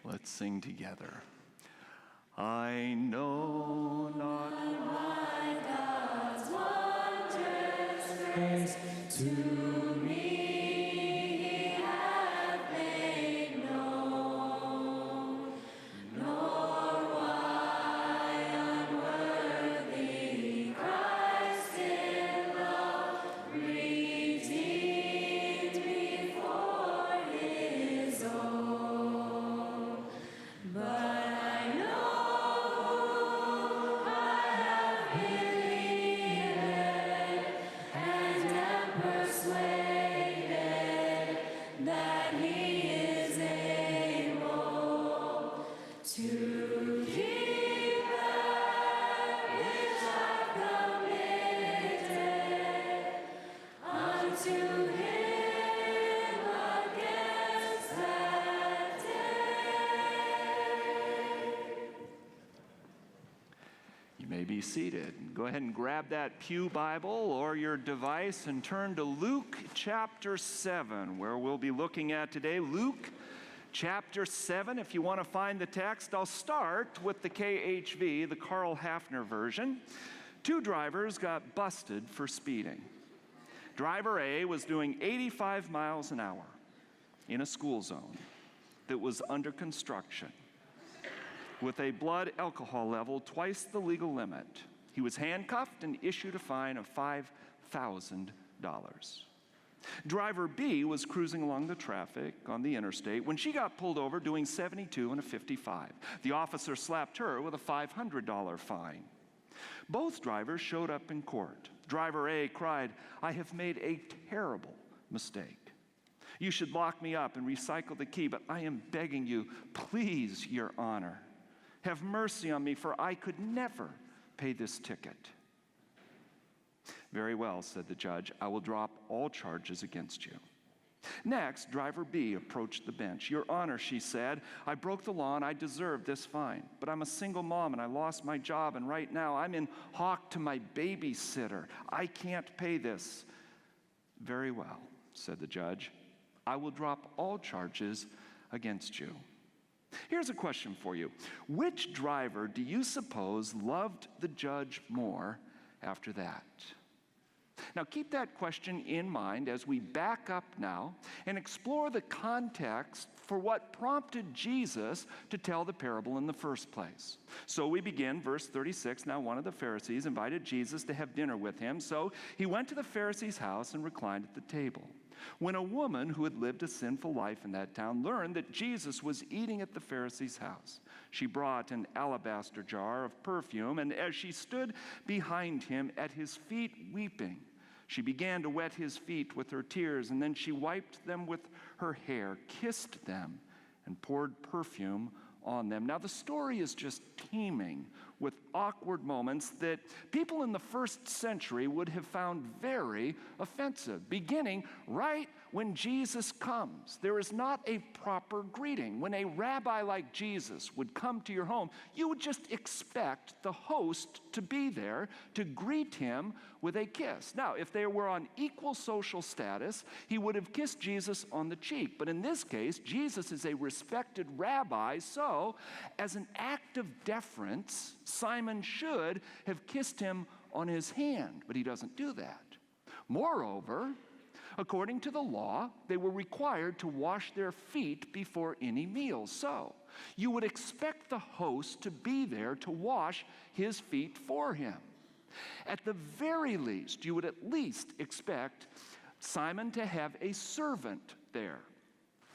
Let's sing together. I know not why God's wondrous grace to me he hath made known, nor why unworthy Christ in love redeemed me for his own. But be seated. Go ahead and grab that pew Bible or your device and turn to Luke chapter 7, where we'll be looking at today. Luke chapter 7. If you want to find the text, I'll start with the KHV, the Karl Hafner version. Two drivers got busted for speeding. Driver A was doing 85 miles an hour in a school zone that was under construction, with a blood alcohol level twice the legal limit. He was handcuffed and issued a fine of $5,000. Driver B was cruising along the traffic on the interstate when she got pulled over doing 72 and a 55. The officer slapped her with a $500 fine. Both drivers showed up in court. Driver A cried, "I have made a terrible mistake. You should lock me up and recycle the key, but I am begging you, please, Your Honor, have mercy on me, for I could never pay this ticket." "Very well," said the judge, "I will drop all charges against you." Next, driver B approached the bench. "Your Honor," she said, "I broke the law and I deserve this fine. But I'm a single mom and I lost my job, and right now I'm in hock to my babysitter. I can't pay this." "Very well," said the judge, "I will drop all charges against you." Here's a question for you. Which driver do you suppose loved the judge more after that? Now keep that question in mind as we back up now and explore the context for what prompted Jesus to tell the parable in the first place. So we begin, verse 36. "Now one of the Pharisees invited Jesus to have dinner with him. So he went to the Pharisee's house and reclined at the table. When a woman who had lived a sinful life in that town learned that Jesus was eating at the Pharisee's house, she brought an alabaster jar of perfume, and as she stood behind him at his feet weeping, she began to wet his feet with her tears, and then she wiped them with her hair, kissed them, and poured perfume on them." Now the story is just teeming with awkward moments that people in the first century would have found very offensive, beginning right when Jesus comes. There is not a proper greeting. When a rabbi like Jesus would come to your home, you would just expect the host to be there to greet him with a kiss. Now, if they were on equal social status, he would have kissed Jesus on the cheek. But in this case, Jesus is a respected rabbi, so as an act of deference, Simon should have kissed him on his hand, but he doesn't do that. Moreover, according to the law, they were required to wash their feet before any meal. So you would expect the host to be there to wash his feet for him. At the very least, you would at least expect Simon to have a servant there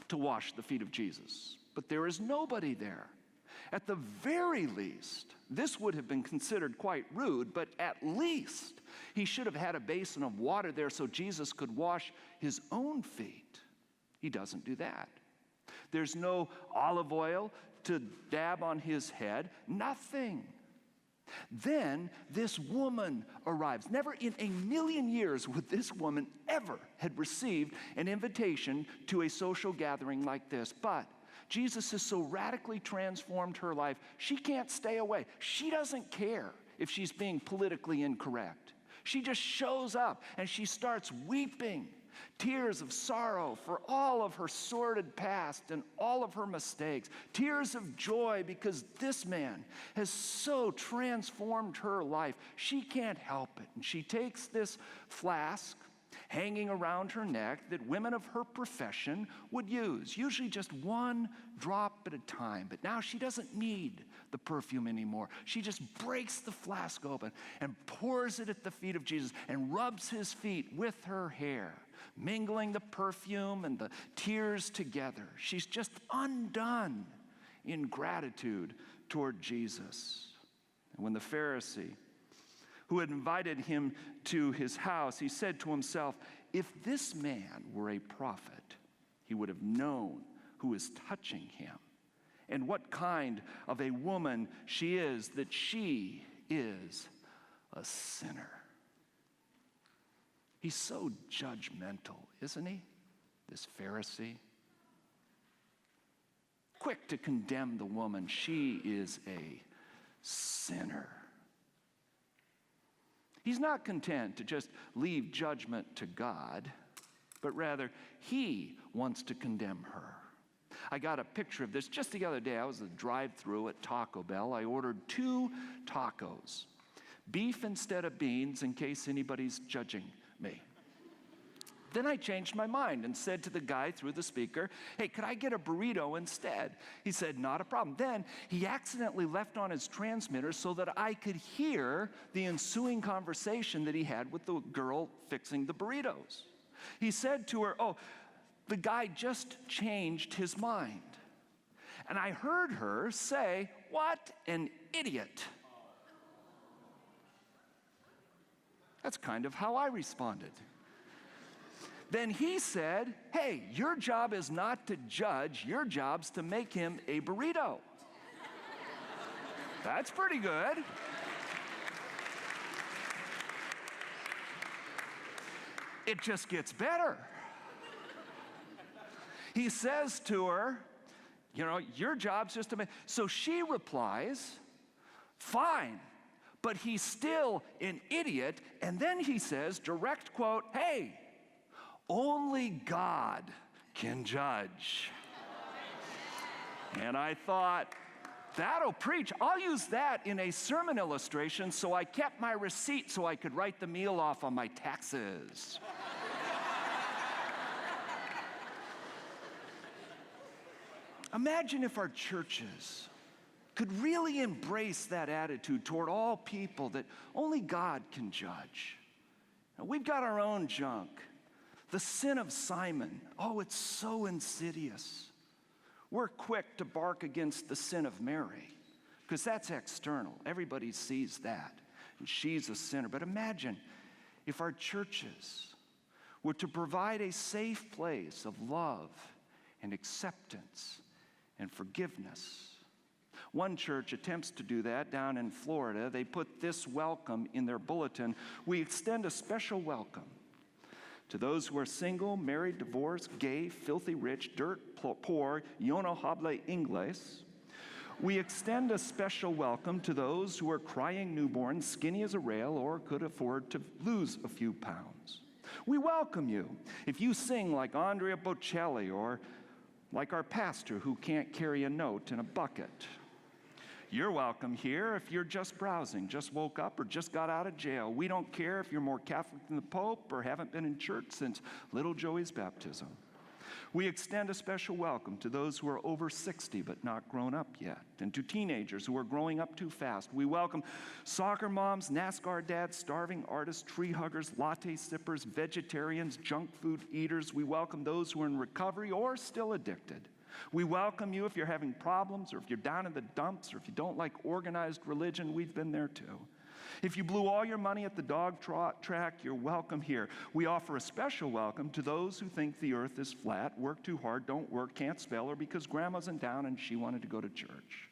to wash the feet of Jesus. But there is nobody there. At the very least, this would have been considered quite rude, but at least he should have had a basin of water there so Jesus could wash his own feet. He doesn't do that. There's no olive oil to dab on his head, nothing. Then this woman arrives. Never in a million years would this woman ever had received an invitation to a social gathering like this. But Jesus has so radically transformed her life, she can't stay away. She doesn't care if she's being politically incorrect. She just shows up and she starts weeping. Tears of sorrow for all of her sordid past and all of her mistakes. Tears of joy because this man has so transformed her life. She can't help it. And she takes this flask hanging around her neck that women of her profession would use, usually just one drop at a time. But now she doesn't need the perfume anymore. She just breaks the flask open and pours it at the feet of Jesus and rubs his feet with her hair, mingling the perfume and the tears together. She's just undone in gratitude toward Jesus. And when the Pharisee who had invited him to his house, he said to himself, if this man were a prophet, he would have known who is touching him and what kind of a woman she is, that she is a sinner. He's so judgmental, isn't he, this Pharisee? Quick to condemn the woman. She is a sinner. He's not content to just leave judgment to God, but rather he wants to condemn her. I got a picture of this just the other day. I was at a drive-thru at Taco Bell. I ordered 2 tacos, beef instead of beans, in case anybody's judging me. Then I changed my mind and said to the guy through the speaker, hey, could I get a burrito instead? He said, not a problem. Then he accidentally left on his transmitter so that I could hear the ensuing conversation that he had with the girl fixing the burritos. He said to her, oh, the guy just changed his mind. And I heard her say, what an idiot. That's kind of how I responded. Then he said, hey, your job is not to judge, your job's to make him a burrito. That's pretty good. It just gets better. He says to her, you know, your job's just to make. So she replies, fine, but he's still an idiot. And then he says, direct quote, hey, only God can judge. And I thought, that'll preach. I'll use that in a sermon illustration, so I kept my receipt so I could write the meal off on my taxes. Imagine if our churches could really embrace that attitude toward all people, that only God can judge. Now, we've got our own junk. The sin of Simon, oh, it's so insidious. We're quick to bark against the sin of Mary, because that's external. Everybody sees that, and she's a sinner. But imagine if our churches were to provide a safe place of love and acceptance and forgiveness. One church attempts to do that down in Florida. They put this welcome in their bulletin. We extend a special welcome to those who are single, married, divorced, gay, filthy rich, dirt poor, yo no hablo inglés. We extend a special welcome to those who are crying newborns, skinny as a rail, or could afford to lose a few pounds. We welcome you if you sing like Andrea Bocelli, or like our pastor who can't carry a note in a bucket. You're welcome here if you're just browsing, just woke up, or just got out of jail. We don't care if you're more Catholic than the Pope or haven't been in church since little Joey's baptism. We extend a special welcome to those who are over 60 but not grown up yet, and to teenagers who are growing up too fast. We welcome soccer moms, NASCAR dads, starving artists, tree huggers, latte sippers, vegetarians, junk food eaters. We welcome those who are in recovery or still addicted. We welcome you if you're having problems, or if you're down in the dumps, or if you don't like organized religion. We've been there too. If you blew all your money at the dog track, you're welcome here. We offer a special welcome to those who think the earth is flat, work too hard, don't work, can't spell, or because grandma's in town and she wanted to go to church.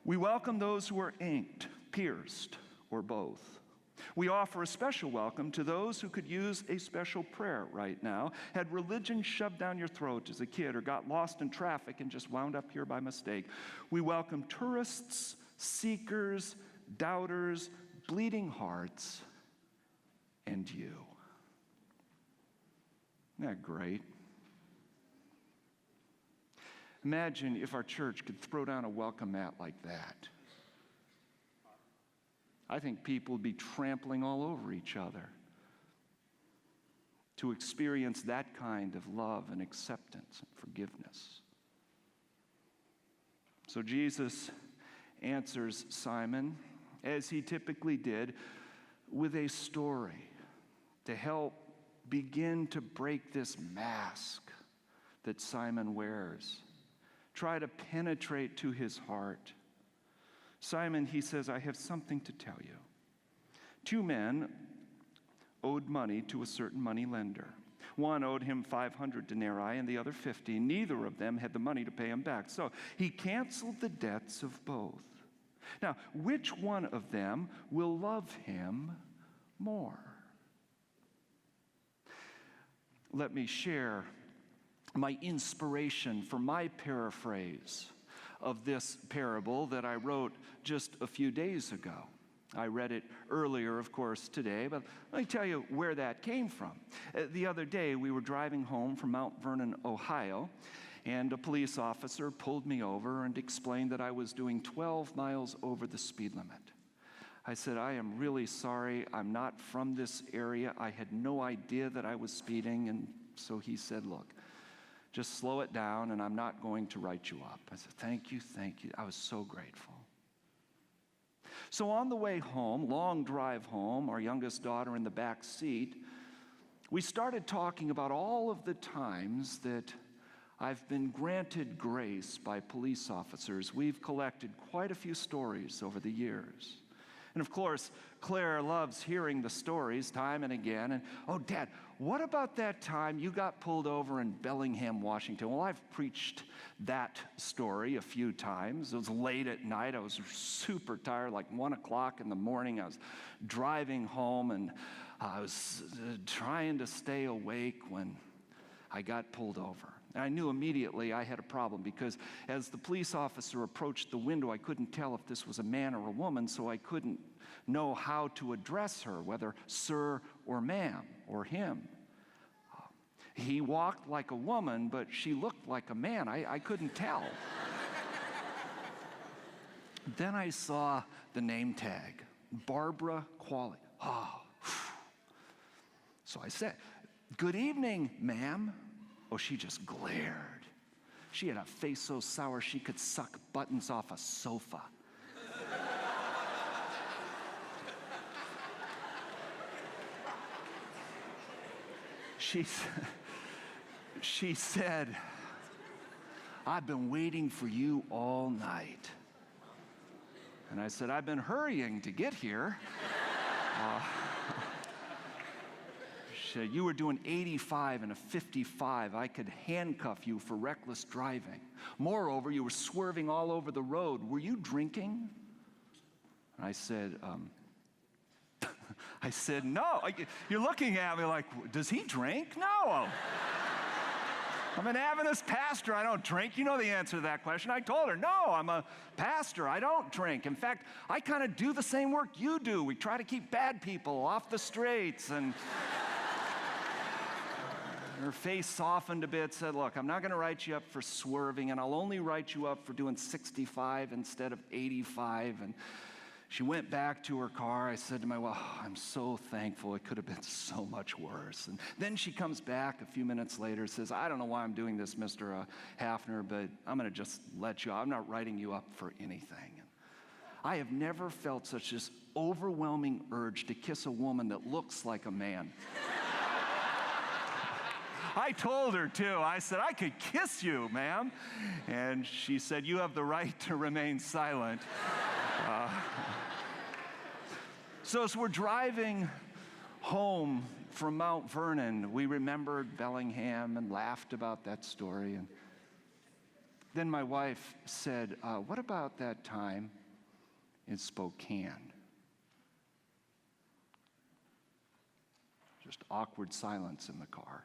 We welcome those who are inked, pierced, or both. We offer a special welcome to those who could use a special prayer right now, had religion shoved down your throat as a kid, or got lost in traffic and just wound up here by mistake. We welcome tourists, seekers, doubters, bleeding hearts, and you. Isn't that great? Imagine if our church could throw down a welcome mat like that. I think people would be trampling all over each other to experience that kind of love and acceptance and forgiveness. So Jesus answers Simon, as he typically did, with a story to help begin to break this mask that Simon wears. Try to penetrate to his heart. Simon, he says, I have something to tell you. 2 men owed money to a certain money lender. One owed him 500 denarii and the other 50. Neither of them had the money to pay him back. So he canceled the debts of both. Now, which one of them will love him more? Let me share my inspiration for my paraphrase of this parable that I wrote just a few days ago. I read it earlier, of course, today, but let me tell you where that came from. The other day, we were driving home from Mount Vernon, Ohio, and a police officer pulled me over and explained that I was doing 12 miles over the speed limit. I said, I am really sorry. I'm not from this area. I had no idea that I was speeding. And so he said, look, just slow it down, and I'm not going to write you up. I said, thank you, thank you. I was so grateful. So on the way home, long drive home, our youngest daughter in the back seat, we started talking about all of the times that I've been granted grace by police officers. We've collected quite a few stories over the years. And of course, Claire loves hearing the stories time and again. And, oh, Dad, what about that time you got pulled over in Bellingham, Washington? Well, I've preached that story a few times. It was late at night. I was super tired, like 1 o'clock in the morning. I was driving home, and I was trying to stay awake when I got pulled over. And I knew immediately I had a problem because as the police officer approached the window, I couldn't tell if this was a man or a woman, so I couldn't know how to address her, whether sir or ma'am or him. He walked like a woman, but she looked like a man. I couldn't tell. Then I saw the name tag, Barbara Qualley. Oh. So I said, good evening, ma'am. Oh, she just glared. She had a face so sour she could suck buttons off a sofa. She said, I've been waiting for you all night. And I said, I've been hurrying to get here. She said, you were doing 85 and a 55. I could handcuff you for reckless driving. Moreover, you were swerving all over the road. Were you drinking? And I said, no. You're looking at me like, does he drink? No. I'm an Adventist pastor. I don't drink. You know the answer to that question. I told her, no, I'm a pastor. I don't drink. In fact, I kind of do the same work you do. We try to keep bad people off the streets. And her face softened a bit, said, look, I'm not going to write you up for swerving, and I'll only write you up for doing 65 instead of 85. And she went back to her car. I said to my wife, I'm so thankful. It could have been so much worse. And then she comes back a few minutes later and says, I don't know why I'm doing this, Mr. Hafner, but I'm going to just let you. I'm not writing you up for anything. And I have never felt such this overwhelming urge to kiss a woman that looks like a man. I told her, too. I said, I could kiss you, ma'am. And she said, you have the right to remain silent. So as we're driving home from Mount Vernon, we remembered Bellingham and laughed about that story. And then my wife said, what about that time in Spokane? Just awkward silence in the car.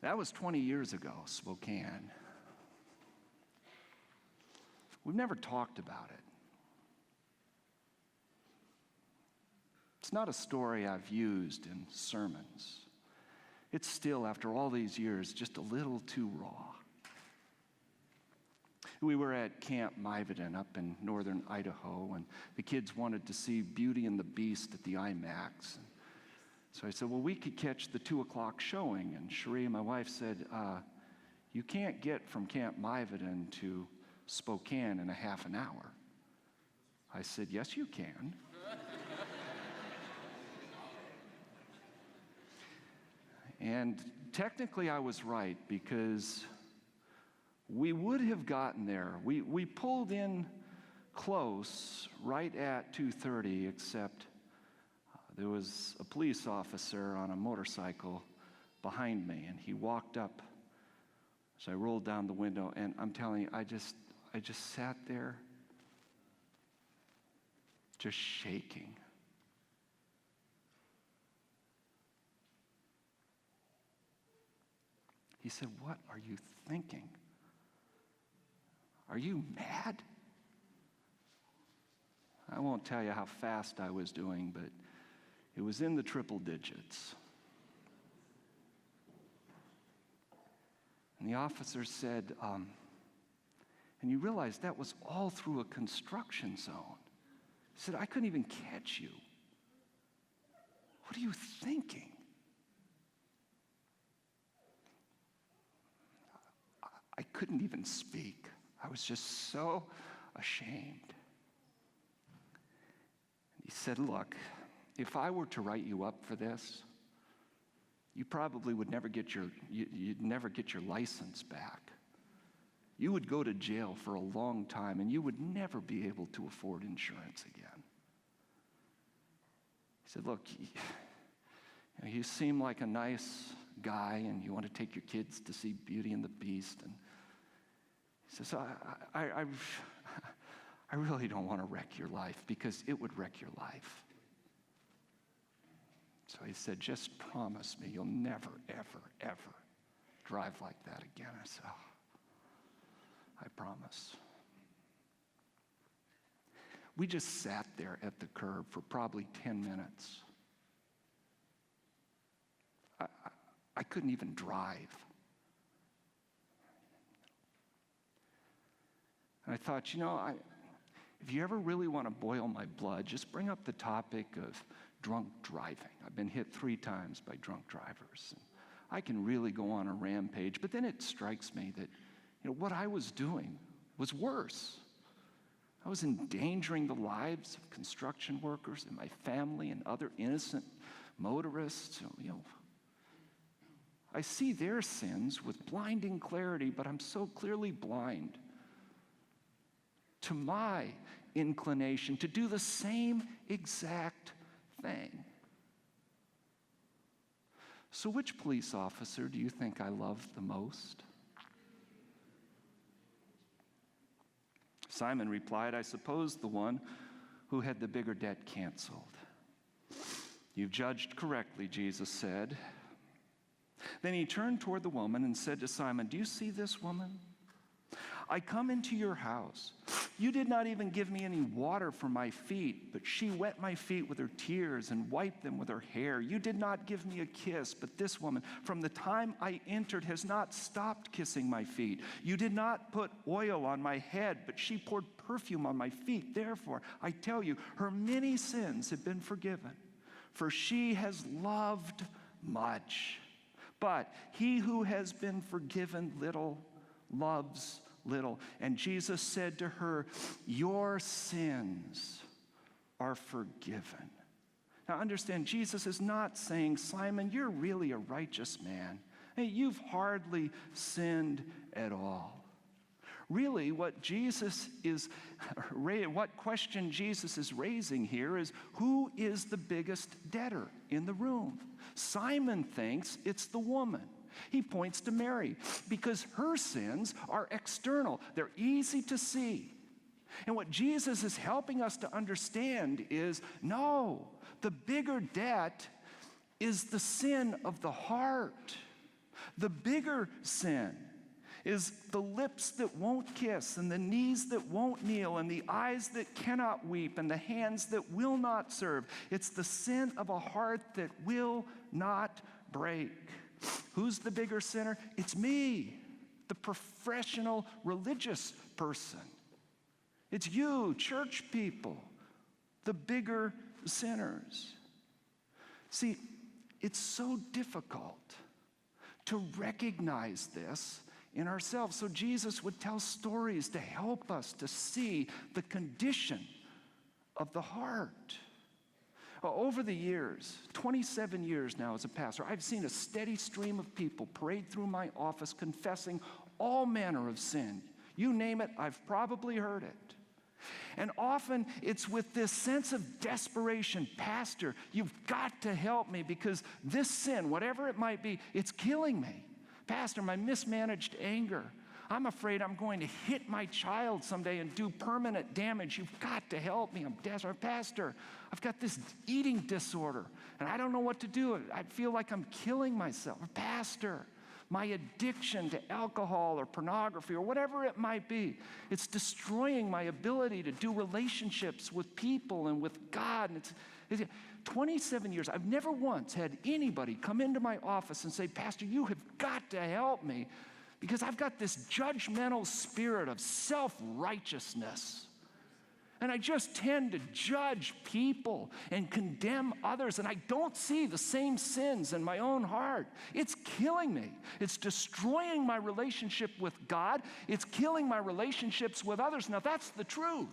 That was 20 years ago, Spokane. We've never talked about it. It's not a story I've used in sermons. It's still, after all these years, just a little too raw. We were at Camp Myvedon up in northern Idaho, and the kids wanted to see Beauty and the Beast at the IMAX. So I said, well, we could catch the 2 o'clock showing. And Cherie, my wife, said, you can't get from Camp Myvedon to Spokane in a half an hour. I said, yes, you can. And technically I was right, because we would have gotten there. We pulled in close right at 2:30, except there was a police officer on a motorcycle behind me, and he walked up. So I rolled down the window, and I'm telling you, I just sat there just shaking. He said, what are you thinking? Are you mad? I won't tell you how fast I was doing, but it was in the triple digits. And the officer said, and you realize that was all through a construction zone. He said, I couldn't even catch you. What are you thinking? I couldn't even speak. I was just so ashamed. He said, look, if I were to write you up for this, you probably would never get you'd never get your license back. You would go to jail for a long time, and you would never be able to afford insurance again. He said, look, you seem like a nice guy, and you want to take your kids to see Beauty and the Beast. And he says, I really don't want to wreck your life, because it would wreck your life. So he said, just promise me you'll never, ever, ever drive like that again. I said, I promise. We just sat there at the curb for probably 10 minutes. I couldn't even drive. And I thought, if you ever really want to boil my blood, just bring up the topic of drunk driving. I've been hit 3 times by drunk drivers. And I can really go on a rampage, but then it strikes me that what I was doing was worse. I was endangering the lives of construction workers and my family and other innocent motorists. I see their sins with blinding clarity, but I'm so clearly blind to my inclination to do the same exact thing. So which police officer do you think I loved the most? Simon replied, I suppose the one who had the bigger debt canceled. You've judged correctly, Jesus said. Then he turned toward the woman and said to Simon, do you see this woman? I come into your house. You did not even give me any water for my feet, but she wet my feet with her tears and wiped them with her hair. You did not give me a kiss, but this woman, from the time I entered, has not stopped kissing my feet. You did not put oil on my head, but she poured perfume on my feet. Therefore, I tell you, her many sins have been forgiven, for she has loved much. But he who has been forgiven little loves little. And Jesus said to her, your sins are forgiven. Now understand, Jesus is not saying, Simon, you're really a righteous man. Hey, you've hardly sinned at all. Really, what question Jesus is raising here is, who is the biggest debtor in the room? Simon thinks it's the woman. He points to Mary because her sins are external. They're easy to see. And what Jesus is helping us to understand is, no, the bigger debt is the sin of the heart. The bigger sin is the lips that won't kiss, and the knees that won't kneel, and the eyes that cannot weep, and the hands that will not serve. It's the sin of a heart that will not break. Who's the bigger sinner? It's me, the professional religious person. It's you, church people, the bigger sinners. See, it's so difficult to recognize this in ourselves. So Jesus would tell stories to help us to see the condition of the heart. Over the years, 27 years now as a pastor, I've seen a steady stream of people parade through my office confessing all manner of sin. You name it, I've probably heard it. And often it's with this sense of desperation. Pastor, you've got to help me because this sin, whatever it might be, it's killing me. Pastor, my mismanaged anger. I'm afraid I'm going to hit my child someday and do permanent damage. You've got to help me. I'm desperate. Pastor, I've got this eating disorder, and I don't know what to do. I feel like I'm killing myself. Pastor, my addiction to alcohol or pornography or whatever it might be, it's destroying my ability to do relationships with people and with God. And it's 27 years, I've never once had anybody come into my office and say, Pastor, you have got to help me because I've got this judgmental spirit of self-righteousness. And I just tend to judge people and condemn others, and I don't see the same sins in my own heart. It's killing me. It's destroying my relationship with God. It's killing my relationships with others. Now, that's the truth.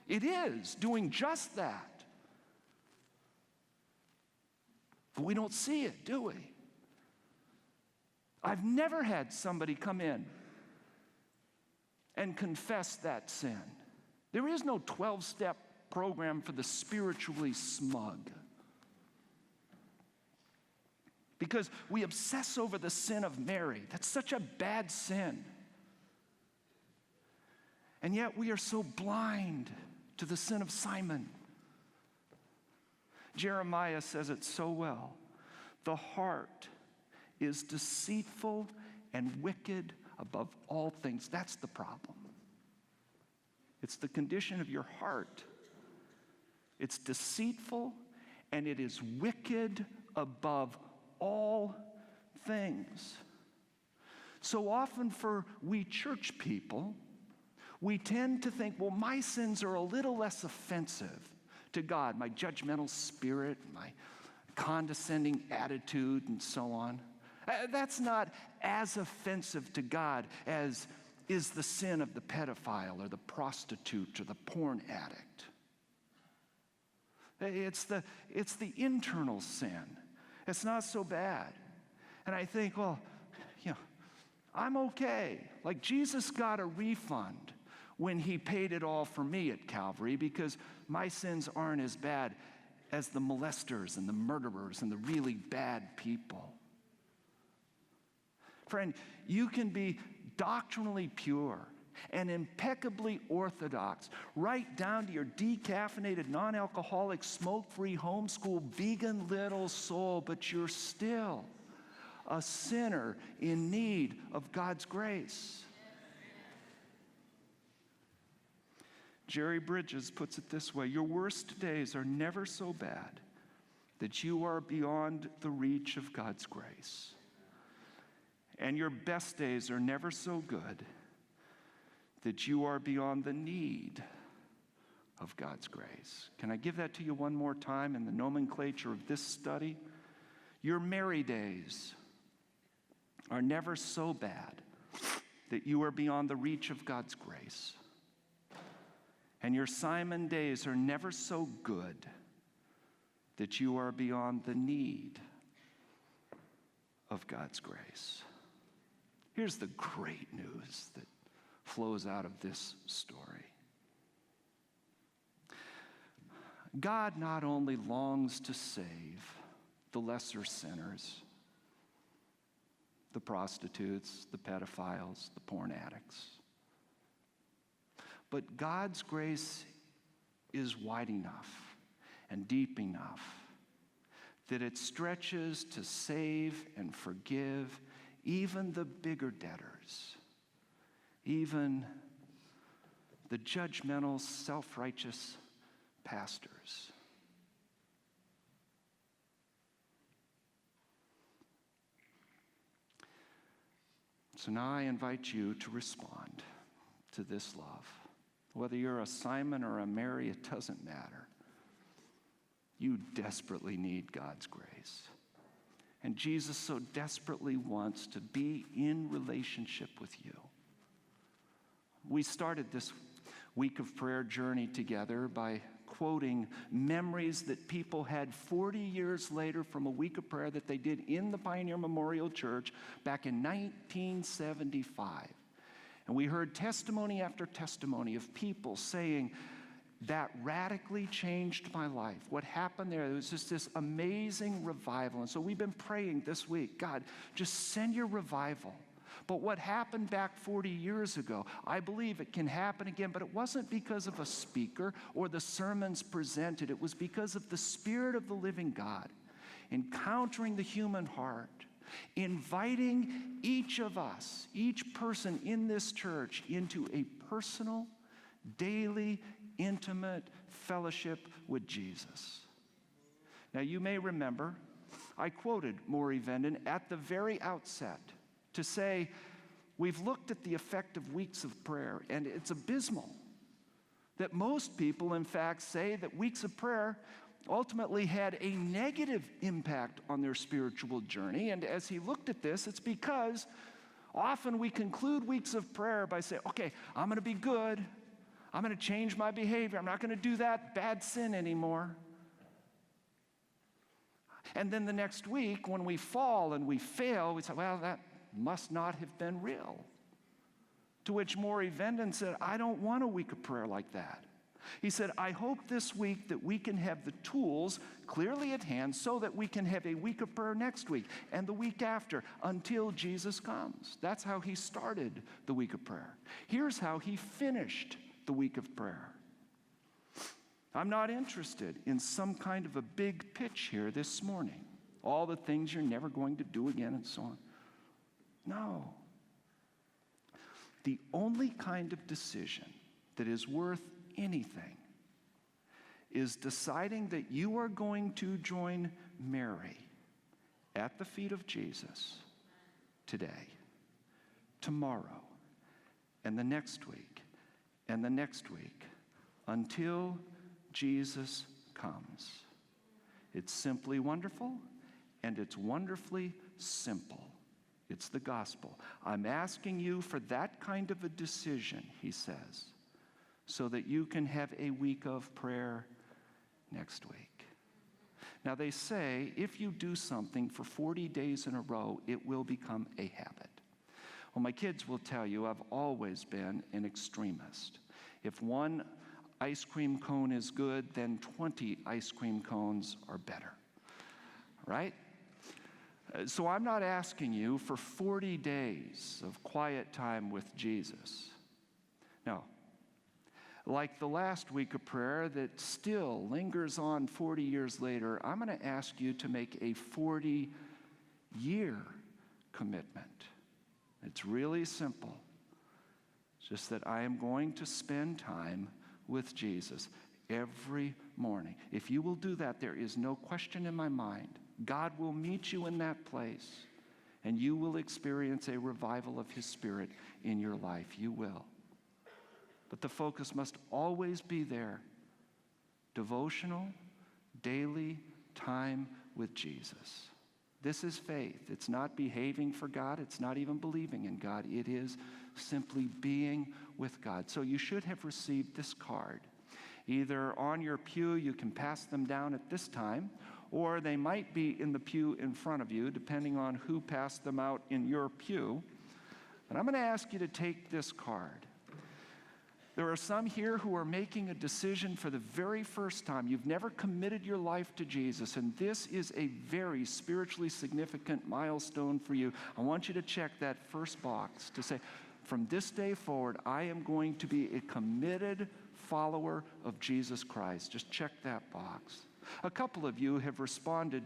It is doing just that. But we don't see it, do we? I've never had somebody come in and confess that sin. There is no 12-step program for the spiritually smug. Because we obsess over the sin of Mary. That's such a bad sin. And yet we are so blind to the sin of Simon. Jeremiah says it so well. The heart is deceitful and wicked above all things. That's the problem. It's the condition of your heart. It's deceitful and it is wicked above all things. So often for we church people, we tend to think, well, my sins are a little less offensive to God, my judgmental spirit, my condescending attitude, and so on. That's not as offensive to God as is the sin of the pedophile or the prostitute or the porn addict. It's the internal sin. It's not so bad. And I think, well, I'm okay. Like Jesus got a refund when he paid it all for me at Calvary because my sins aren't as bad as the molesters and the murderers and the really bad people. Friend, you can be doctrinally pure and impeccably orthodox, right down to your decaffeinated, non-alcoholic, smoke-free, homeschool, vegan little soul, but you're still a sinner in need of God's grace. Jerry Bridges puts it this way: your worst days are never so bad that you are beyond the reach of God's grace. And your best days are never so good that you are beyond the need of God's grace. Can I give that to you one more time in the nomenclature of this study? Your merry days are never so bad that you are beyond the reach of God's grace. And your Simon days are never so good that you are beyond the need of God's grace. Here's the great news that flows out of this story. God not only longs to save the lesser sinners, the prostitutes, the pedophiles, the porn addicts, but God's grace is wide enough and deep enough that it stretches to save and forgive even the bigger debtors, even the judgmental, self-righteous pastors. So now I invite you to respond to this love. Whether you're a Simon or a Mary, it doesn't matter. You desperately need God's grace. And Jesus so desperately wants to be in relationship with you. We started this week of prayer journey together by quoting memories that people had 40 years later from a week of prayer that they did in the Pioneer Memorial Church back in 1975. And we heard testimony after testimony of people saying, that radically changed my life. What happened there, it was just this amazing revival. And so we've been praying this week, God, just send your revival. But what happened back 40 years ago, I believe it can happen again, but it wasn't because of a speaker or the sermons presented. It was because of the Spirit of the living God encountering the human heart, inviting each of us, each person in this church, into a personal, daily, intimate fellowship with Jesus. Now, you may remember, I quoted Maury Venden at the very outset to say, we've looked at the effect of weeks of prayer, and it's abysmal. That most people, in fact, say that weeks of prayer ultimately had a negative impact on their spiritual journey. And as he looked at this, it's because often we conclude weeks of prayer by saying, okay, I'm going to be good. I'm going to change my behavior. I'm not going to do that bad sin anymore. And then the next week, when we fall and we fail, we say, well, that must not have been real. To which Maury Venden said, I don't want a week of prayer like that. He said, I hope this week that we can have the tools clearly at hand so that we can have a week of prayer next week and the week after until Jesus comes. That's how he started the week of prayer. Here's how he finished the week of prayer. I'm not interested in some kind of a big pitch here this morning. All the things you're never going to do again and so on. No. The only kind of decision that is worth anything is deciding that you are going to join Mary at the feet of Jesus today, tomorrow, and the next week, and the next week, until Jesus comes. It's simply wonderful, and it's wonderfully simple. It's the gospel. I'm asking you for that kind of a decision, he says, so that you can have a week of prayer next week. Now, they say if you do something for 40 days in a row, it will become a habit. Well, my kids will tell you I've always been an extremist. If one ice cream cone is good, then 20 ice cream cones are better, right? So I'm not asking you for 40 days of quiet time with Jesus. No. Like the last week of prayer that still lingers on 40 years later, I'm going to ask you to make a 40-year commitment. It's really simple. It's just that I am going to spend time with Jesus every morning. If you will do that, there is no question in my mind. God will meet you in that place, and you will experience a revival of his Spirit in your life. You will. But the focus must always be there. Devotional, daily time with Jesus. This is faith. It's not behaving for God. It's not even believing in God. It is simply being with God. So you should have received this card. Either on your pew, you can pass them down at this time, or they might be in the pew in front of you, depending on who passed them out in your pew. And I'm going to ask you to take this card. There are some here who are making a decision for the very first time. You've never committed your life to Jesus, and this is a very spiritually significant milestone for you. I want you to check that first box to say, from this day forward, I am going to be a committed follower of Jesus Christ. Just check that box. A couple of you have responded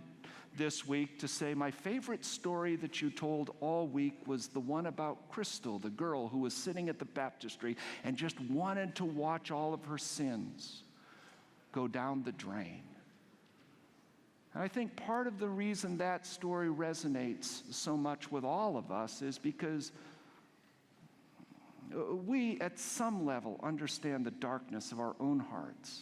this week to say, my favorite story that you told all week was the one about Crystal, the girl who was sitting at the baptistry and just wanted to watch all of her sins go down the drain. And I think part of the reason that story resonates so much with all of us is because we at some level understand the darkness of our own hearts.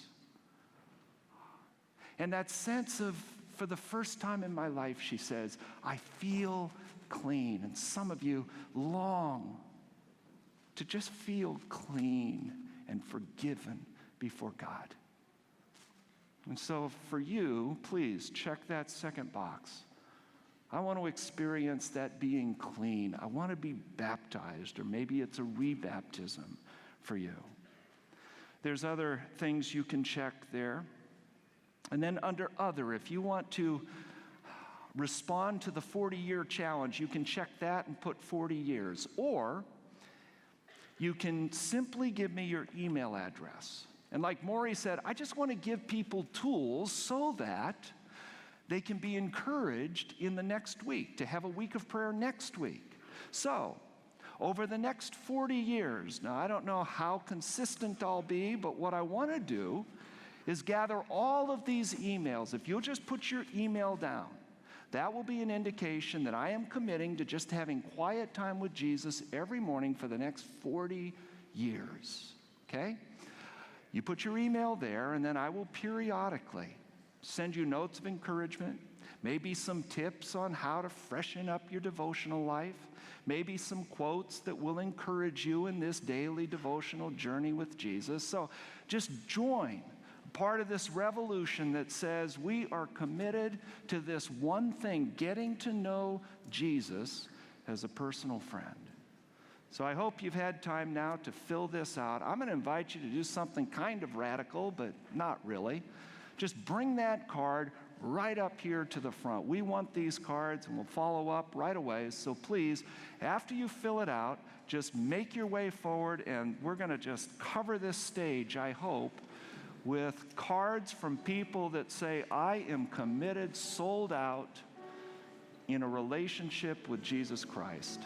And that sense of, for the first time in my life, she says, I feel clean. And some of you long to just feel clean and forgiven before God. And so for you, please check that second box. I want to experience that being clean. I want to be baptized, or maybe it's a rebaptism for you. There's other things you can check there. And then under other, if you want to respond to the 40-year challenge, you can check that and put 40 years. Or you can simply give me your email address. And like Maury said, I just want to give people tools so that they can be encouraged in the next week, to have a week of prayer next week. So, over the next 40 years, now I don't know how consistent I'll be, but what I want to do is gather all of these emails. If you'll just put your email down, that will be an indication that I am committing to just having quiet time with Jesus every morning for the next 40 years, okay? You put your email there, and then I will periodically send you notes of encouragement, maybe some tips on how to freshen up your devotional life, maybe some quotes that will encourage you in this daily devotional journey with Jesus. So just join part of this revolution that says we are committed to this one thing, getting to know Jesus as a personal friend. So I hope you've had time now to fill this out. I'm going to invite you to do something kind of radical, but not really. Just bring that card right up here to the front. We want these cards, and we'll follow up right away. So please, after you fill it out, just make your way forward, and we're going to just cover this stage, I hope, with cards from people that say, I am committed, sold out in a relationship with Jesus Christ.